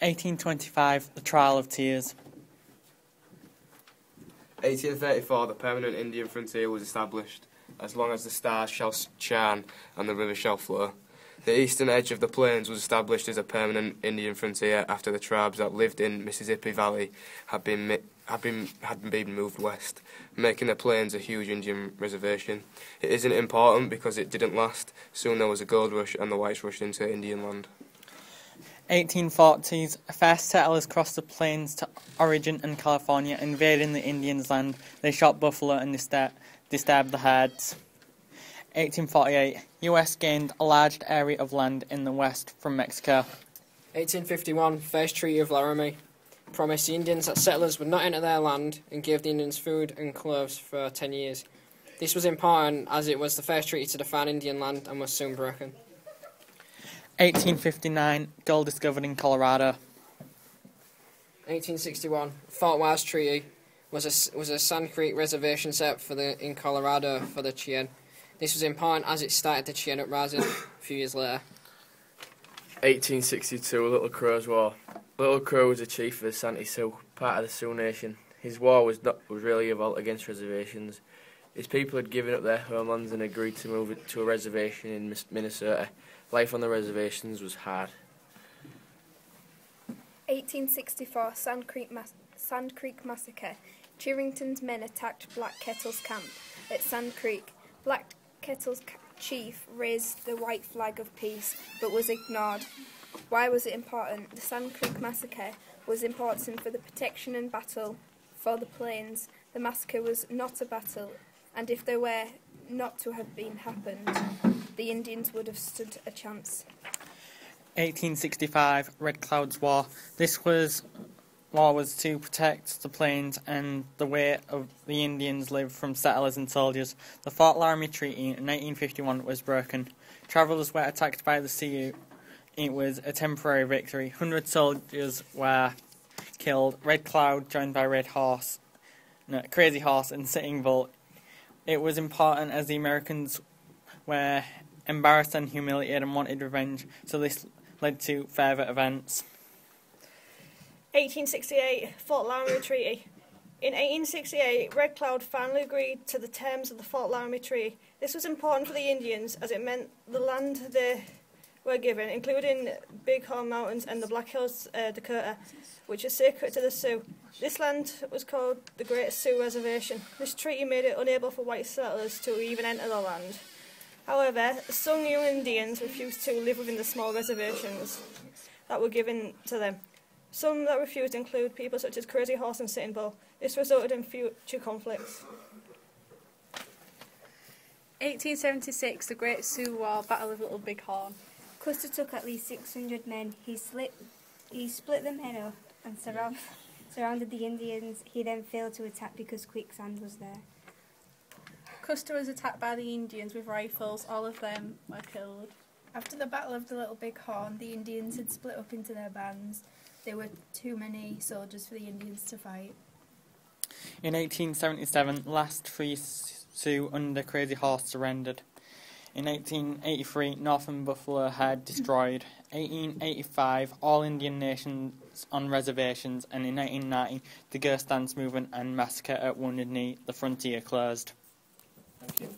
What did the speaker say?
1825, the Trial of Tears. 1834, the permanent Indian frontier was established, as long as the stars shall shine and the river shall flow. The eastern edge of the plains was established as a permanent Indian frontier after the tribes that lived in Mississippi Valley had been moved west, making the plains a huge Indian reservation. It isn't important because it didn't last. Soon there was a gold rush and the whites rushed into Indian land. 1840s, first settlers crossed the plains to Oregon and California, invading the Indians' land. They shot buffalo and disturbed the herds. 1848, US gained a large area of land in the west from Mexico. 1851, First Treaty of Laramie promised the Indians that settlers would not enter their land and gave the Indians food and clothes for 10 years. This was important as it was the first treaty to define Indian land and was soon broken. 1859, gold discovered in Colorado. 1861, Fort Wise Treaty was a Sand Creek reservation set in Colorado for the Cheyenne. This was important as it started the Cheyenne uprising a few years later. 1862, Little Crow's War. Little Crow was a chief of the Santee Sioux, part of the Sioux Nation. His war was really a revolt against reservations. His people had given up their homelands and agreed to move to a reservation in Minnesota. Life on the reservations was hard. 1864, Sand Creek Massacre. Cheerington's men attacked Black Kettle's camp at Sand Creek. Black Kettle's chief raised the white flag of peace, but was ignored. Why was it important? The Sand Creek Massacre was important for the protection and battle for the plains. The massacre was not a battle, and if there were not to have been happened, the Indians would have stood a chance. 1865, Red Cloud's War. This war was to protect the plains and the way of the Indians lived from settlers and soldiers. The Fort Laramie Treaty in 1851 was broken. Travellers were attacked by the Sioux. It was a temporary victory. 100 soldiers were killed. Red Cloud joined by Crazy Horse and Sitting Bull. It was important as the Americans were embarrassed and humiliated and wanted revenge, so this led to further events. 1868, Fort Laramie Treaty. In 1868, Red Cloud finally agreed to the terms of the Fort Laramie Treaty. This was important for the Indians as it meant the land they were given, including Bighorn Mountains and the Black Hills, Dakota, which is sacred to the Sioux. This land was called the Great Sioux Reservation. This treaty made it unable for white settlers to even enter the land. However, some young Indians refused to live within the small reservations that were given to them. Some that refused include people such as Crazy Horse and Sitting Bull. This resulted in future conflicts. 1876, the Great Sioux War, Battle of Little Bighorn. Custer took at least 600 men. He split the men up and surrounded the Indians. He then failed to attack because quicksand was there. Custer was attacked by the Indians with rifles. All of them were killed. After the Battle of the Little Bighorn, the Indians had split up into their bands. There were too many soldiers for the Indians to fight. In 1877, last three Sioux under Crazy Horse surrendered. In 1883, Northern Buffalo Herd destroyed. 1885, all Indian nations on reservations, and in 1890, the Ghost Dance movement and massacre at Wounded Knee, the frontier closed. Thank you.